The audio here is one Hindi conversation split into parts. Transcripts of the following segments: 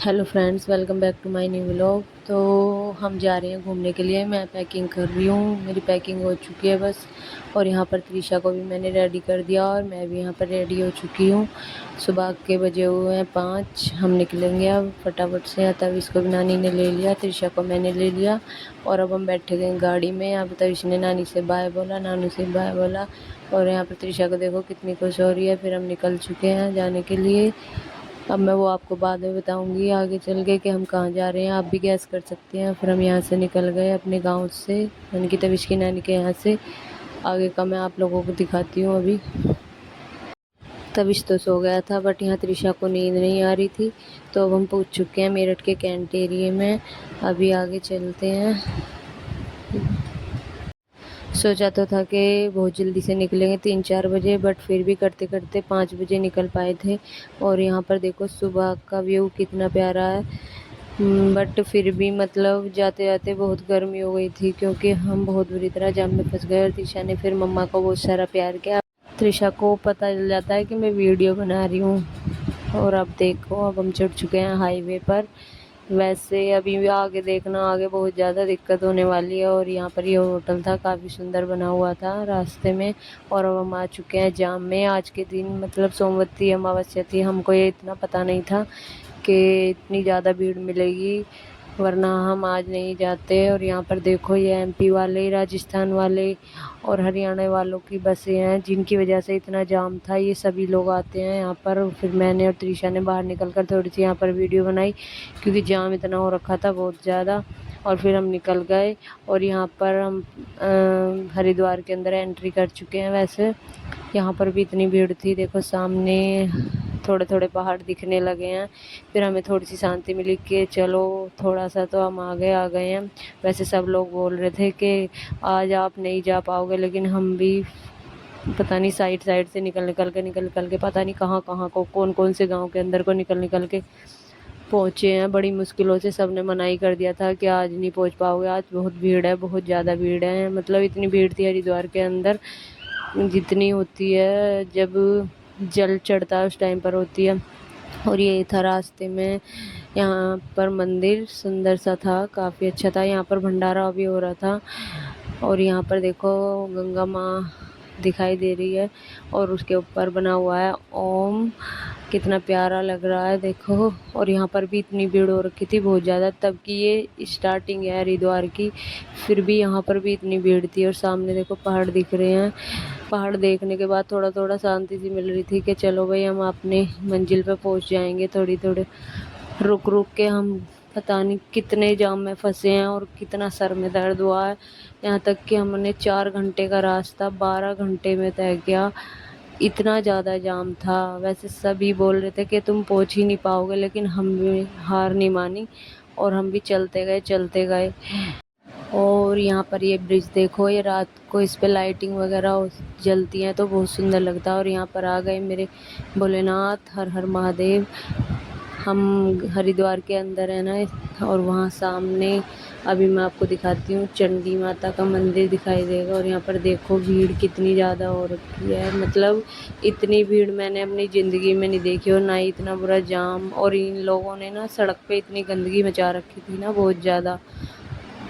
Hello friends, welcome back to my new vlog. तो हम जा रहे हैं घूमने के लिए। मैं पैकिंग कर रही हूँ, मेरी पैकिंग हो चुकी है बस। और यहाँ पर त्रिशा को भी मैंने रेडी कर दिया और मैं भी यहाँ पर रेडी हो चुकी हूँ। सुबह के बजे हुए हैं 5। हम निकलेंगे अब फटाफट से। तब इसको भी नानी ने ले लिया, त्रिशा को मैंने ले लिया और अब हम बैठे गए गाड़ी में। अब तविश ने नानी से बाय बोला, नानू से बाय बोला और यहाँ पर त्रिशा को देखो कितनी खुश हो रही है। फिर हम निकल चुके हैं जाने के लिए। अब मैं वो आपको बाद में बताऊंगी आगे चल के कि हम कहाँ जा रहे हैं, आप भी गैस कर सकते हैं। फिर हम यहाँ से निकल गए अपने गांव से, यानी कि तविश की नानी के यहाँ से। आगे का मैं आप लोगों को दिखाती हूँ। अभी तविश तो सो गया था बट यहाँ त्रिशा को नींद नहीं आ रही थी। तो अब हम पहुँच चुके हैं मेरठ के कैंट एरिए में। अभी आगे चलते हैं। सोचा तो था कि बहुत जल्दी से निकलेंगे 3-4 बजे, बट फिर भी करते करते 5 बजे निकल पाए थे। और यहाँ पर देखो सुबह का व्यू कितना प्यारा है। बट फिर भी मतलब जाते जाते बहुत गर्मी हो गई थी क्योंकि हम बहुत बुरी तरह जाम में फंस गए। और त्रिशा ने फिर मम्मा को बहुत सारा प्यार किया। त्रिशा को पता चल जाता है कि मैं वीडियो बना रही हूँ। और अब देखो, अब हम चढ़ चुके हैं हाईवे पर। वैसे अभी भी आगे देखना, आगे बहुत ज़्यादा दिक्कत होने वाली है। और यहाँ पर ये होटल था, काफ़ी सुंदर बना हुआ था रास्ते में। और अब हम आ चुके हैं जाम में। आज के दिन मतलब सोमवती अमावस्या थी, हमको ये इतना पता नहीं था कि इतनी ज़्यादा भीड़ मिलेगी, वरना हम आज नहीं जाते। और यहाँ पर देखो ये एमपी वाले, राजस्थान वाले और हरियाणा वालों की बसें हैं जिनकी वजह से इतना जाम था। ये सभी लोग आते हैं यहाँ पर। फिर मैंने और त्रिशा ने बाहर निकल कर थोड़ी सी यहाँ पर वीडियो बनाई क्योंकि जाम इतना हो रखा था बहुत ज़्यादा। और फिर हम निकल गए और यहाँ पर हम हरिद्वार के अंदर एंट्री कर चुके हैं। वैसे यहाँ पर भी इतनी भीड़ थी, देखो सामने थोड़े थोड़े पहाड़ दिखने लगे हैं। फिर हमें थोड़ी सी शांति मिली कि चलो थोड़ा सा तो हम आ गए हैं। वैसे सब लोग बोल रहे थे कि आज आप नहीं जा पाओगे, लेकिन हम भी पता नहीं साइड साइड से निकल के पता नहीं कहाँ कहाँ को, कौन कौन से गांव के अंदर को निकल के पहुँचे हैं। बड़ी मुश्किलों से सबने मनाही कर दिया था कि आज नहीं पहुँच पाओगे, आज बहुत भीड़ है, बहुत ज़्यादा भीड़ है। मतलब इतनी भीड़ थी हरिद्वार के अंदर जितनी होती है जब जल चढ़ता है उस टाइम पर होती है। और ये था रास्ते में, यहाँ पर मंदिर सुंदर सा था, काफ़ी अच्छा था। यहाँ पर भंडारा भी हो रहा था। और यहाँ पर देखो गंगा माँ दिखाई दे रही है और उसके ऊपर बना हुआ है ओम। कितना प्यारा लग रहा है देखो। और यहाँ पर भी इतनी भीड़ हो रखी थी बहुत ज़्यादा, तब की ये स्टार्टिंग है हरिद्वार की, फिर भी यहाँ पर भी इतनी भीड़ थी। और सामने देखो पहाड़ दिख रहे हैं। पहाड़ देखने के बाद थोड़ा थोड़ा शांति सी मिल रही थी कि चलो भाई हम अपने मंजिल पे पहुँच जाएंगे। थोड़ी थोड़ी रुक रुक के हम पता नहीं कितने जाम में फंसे हैं और कितना सर में दर्द हुआ है। यहाँ तक कि हमने 4 घंटे का रास्ता 12 घंटे में तय किया, इतना ज़्यादा जाम था। वैसे सभी बोल रहे थे कि तुम पहुँच ही नहीं पाओगे, लेकिन हम भी हार नहीं मानी और हम भी चलते गए। और यहाँ पर ये ब्रिज देखो, ये रात को इस पे लाइटिंग वगैरह जलती हैं तो बहुत सुंदर लगता है। और यहाँ पर आ गए मेरे भोलेनाथ, हर हर महादेव। हम हरिद्वार के अंदर है ना, और वहाँ सामने अभी मैं आपको दिखाती हूँ चंडी माता का मंदिर दिखाई देगा। और यहाँ पर देखो भीड़ कितनी ज़्यादा हो रखी है, मतलब इतनी भीड़ मैंने अपनी ज़िंदगी में नहीं देखी और ना ही इतना बुरा जाम। और इन लोगों ने ना सड़क पे इतनी गंदगी मचा रखी थी ना बहुत ज़्यादा।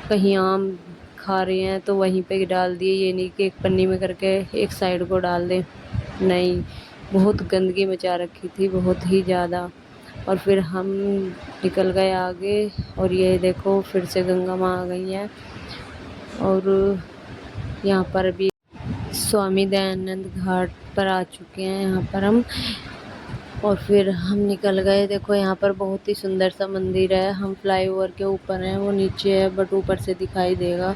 कहीं आम खा रहे हैं तो वहीं पे डाल दिए, ये नहीं कि एक पन्नी में करके एक साइड को डाल दें, नहीं, बहुत गंदगी मचा रखी थी, बहुत ही ज़्यादा। और फिर हम निकल गए आगे और ये देखो फिर से गंगा माँ आ गई हैं। और यहाँ पर भी स्वामी दयानंद घाट पर आ चुके हैं यहाँ पर हम। और फिर हम निकल गए। देखो यहाँ पर बहुत ही सुंदर सा मंदिर है। हम फ्लाईओवर के ऊपर हैं, वो नीचे है बट ऊपर से दिखाई देगा।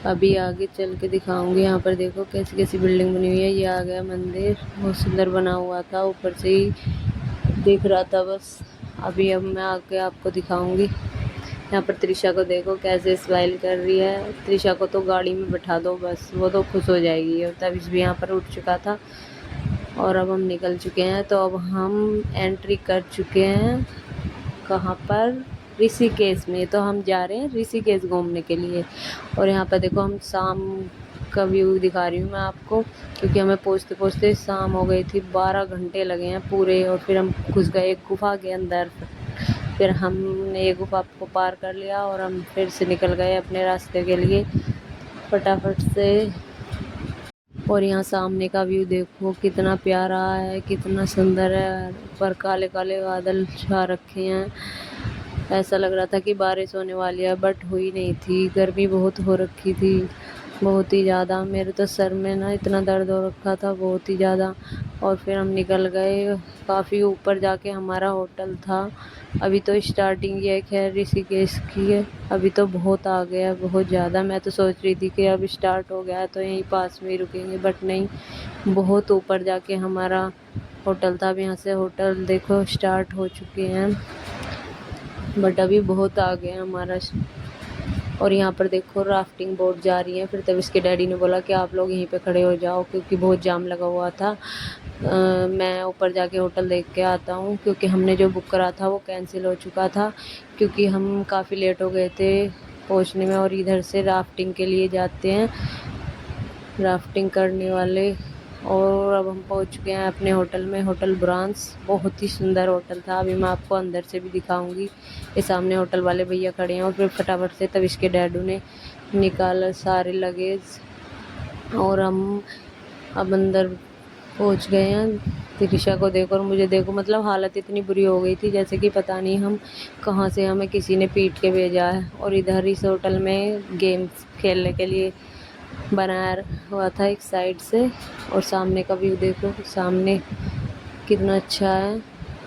अभी आगे चल के दिखाऊंगी। यहाँ पर देखो कैसी कैसी बिल्डिंग बनी हुई है। ये आ गया मंदिर, बहुत सुंदर बना हुआ था, ऊपर से ही दिख रहा था बस। अभी अब मैं आके आपको दिखाऊंगी। यहाँ पर त्रिशा को देखो कैसे स्माइल कर रही है। त्रिशा को तो गाड़ी में बैठा दो बस, वो तो खुश हो जाएगी। और तभी भी यहाँ पर उठ चुका था और अब हम निकल चुके हैं। तो अब हम एंट्री कर चुके हैं कहाँ पर, ऋषिकेश में। तो हम जा रहे हैं ऋषिकेश घूमने के लिए। और यहाँ पर देखो हम शाम का व्यू दिखा रही हूँ मैं आपको, क्योंकि हमें पहुँचते पहुँचते शाम हो गई थी, 12 घंटे लगे हैं पूरे। और फिर हम घुस गए एक गुफा के अंदर। फिर हमने ये गुफा को पार कर लिया और हम फिर से निकल गए अपने रास्ते के लिए फटाफट से। और यहाँ सामने का व्यू देखो कितना प्यारा है, कितना सुंदर है। ऊपर काले काले बादल छा रखे हैं, ऐसा लग रहा था कि बारिश होने वाली है, बट हुई नहीं थी। गर्मी बहुत हो रखी थी, बहुत ही ज़्यादा। मेरे तो सर में ना इतना दर्द हो रखा था, बहुत ही ज़्यादा। और फिर हम निकल गए। काफ़ी ऊपर जाके हमारा होटल था। अभी तो स्टार्टिंग ही है, खैर ऋषिकेश की है। अभी तो बहुत आ गया, बहुत ज़्यादा। मैं तो सोच रही थी कि अब स्टार्ट हो गया है तो यहीं पास में ही रुकेंगे, बट नहीं, बहुत ऊपर जाके हमारा होटल था। अब यहाँ से होटल देखो स्टार्ट हो चुके हैं, बट अभी बहुत आ गया हमारा। और यहाँ पर देखो राफ्टिंग बोट जा रही है। फिर तब इसके डैडी ने बोला कि आप लोग यहीं पे खड़े हो जाओ, क्योंकि बहुत जाम लगा हुआ था। मैं ऊपर जाके होटल देख के आता हूँ, क्योंकि हमने जो बुक करा था वो कैंसिल हो चुका था, क्योंकि हम काफ़ी लेट हो गए थे पहुँचने में। और इधर से राफ्टिंग के लिए जाते हैं राफ्टिंग करने वाले। और अब हम पहुंच चुके हैं अपने होटल में, होटल ब्रांस। बहुत ही सुंदर होटल था, अभी मैं आपको अंदर से भी दिखाऊंगी। ये सामने होटल वाले भैया खड़े हैं। और फिर फटाफट से तब इसके डैडू ने निकाला सारे लगेज और हम अब अंदर पहुंच गए हैं। त्रिशा को देखो और मुझे देखो, मतलब हालत इतनी बुरी हो गई थी जैसे कि पता नहीं हम कहाँ से हमें किसी ने पीट के भेजा है। और इधर इस होटल में गेम्स खेलने के लिए बनाया हुआ था एक साइड से। और सामने का व्यू देखो, सामने कितना अच्छा है,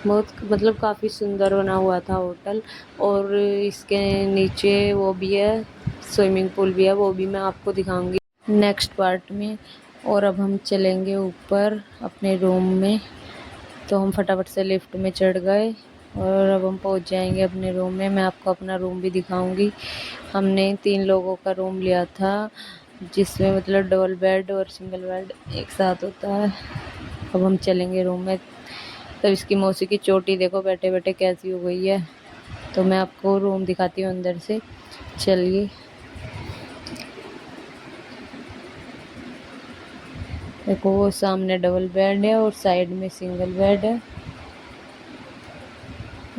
बहुत मतलब काफ़ी सुंदर बना हुआ था होटल। और इसके नीचे वो भी है, स्विमिंग पूल भी है, वो भी मैं आपको दिखाऊंगी नेक्स्ट पार्ट में। और अब हम चलेंगे ऊपर अपने रूम में। तो हम फटाफट से लिफ्ट में चढ़ गए और अब हम पहुंच जाएंगे अपने रूम में। मैं आपको अपना रूम भी दिखाऊंगी। हमने 3 लोगों का रूम लिया था, जिसमें मतलब डबल बेड और सिंगल बेड एक साथ होता है। अब हम चलेंगे रूम में। तब इसकी मौसी की चोटी देखो बैठे बैठे कैसी हो गई है। तो मैं आपको रूम दिखाती हूँ अंदर से, चलिए। देखो वो सामने डबल बेड है और साइड में सिंगल बेड है।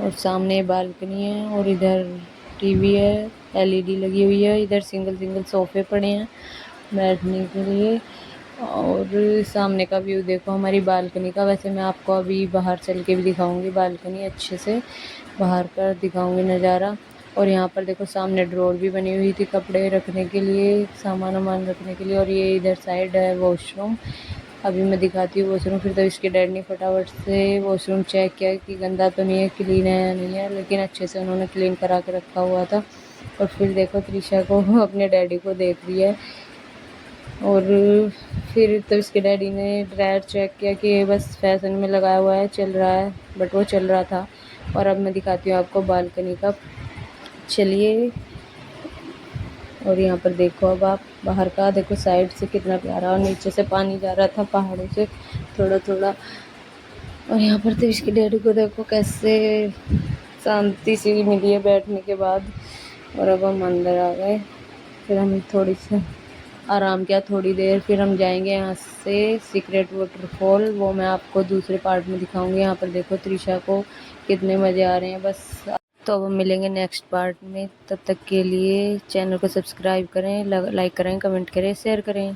और सामने बालकनी है और इधर टीवी है, एलईडी लगी हुई है। इधर सिंगल सिंगल सोफे पड़े हैं बैठने के लिए। और सामने का व्यू देखो हमारी बालकनी का। वैसे मैं आपको अभी बाहर चल के भी दिखाऊंगी बालकनी, अच्छे से बाहर का दिखाऊंगी नज़ारा। और यहाँ पर देखो सामने ड्रॉर भी बनी हुई थी कपड़े रखने के लिए, सामान वामान रखने के लिए। और ये इधर साइड है वॉशरूम, अभी मैं दिखाती हूँ वॉशरूम। फिर तो इसके डैड ने फटाफट से वॉशरूम चेक किया कि गंदा तो नहीं है, क्लीन है या नहीं है, लेकिन अच्छे से उन्होंने क्लीन करा के रखा हुआ था। और फिर देखो त्रिशा को अपने डैडी को देख रही है। और फिर तो इसके डैडी ने ड्रायर चेक किया कि ये बस फैशन में लगाया हुआ है, चल रहा है, बट वो चल रहा था। और अब मैं दिखाती हूँ आपको बालकनी का, चलिए। और यहाँ पर देखो अब आप बाहर का देखो, साइड से कितना प्यारा, और नीचे से पानी जा रहा था पहाड़ों से थोड़ा थोड़ा। और यहाँ पर तो इसके डैडी को देखो कैसे शांति सी मिली है बैठने के बाद। और अब हम अंदर आ गए। फिर हम थोड़ी सी आराम किया थोड़ी देर। फिर हम जाएंगे यहाँ से सीक्रेट वाटरफॉल, वो मैं आपको दूसरे पार्ट में दिखाऊंगी। यहाँ पर देखो त्रिशा को कितने मज़े आ रहे हैं बस। तो अब हम मिलेंगे नेक्स्ट पार्ट में, तब तक के लिए चैनल को सब्सक्राइब करें, लाइक करें, कमेंट करें, शेयर करें।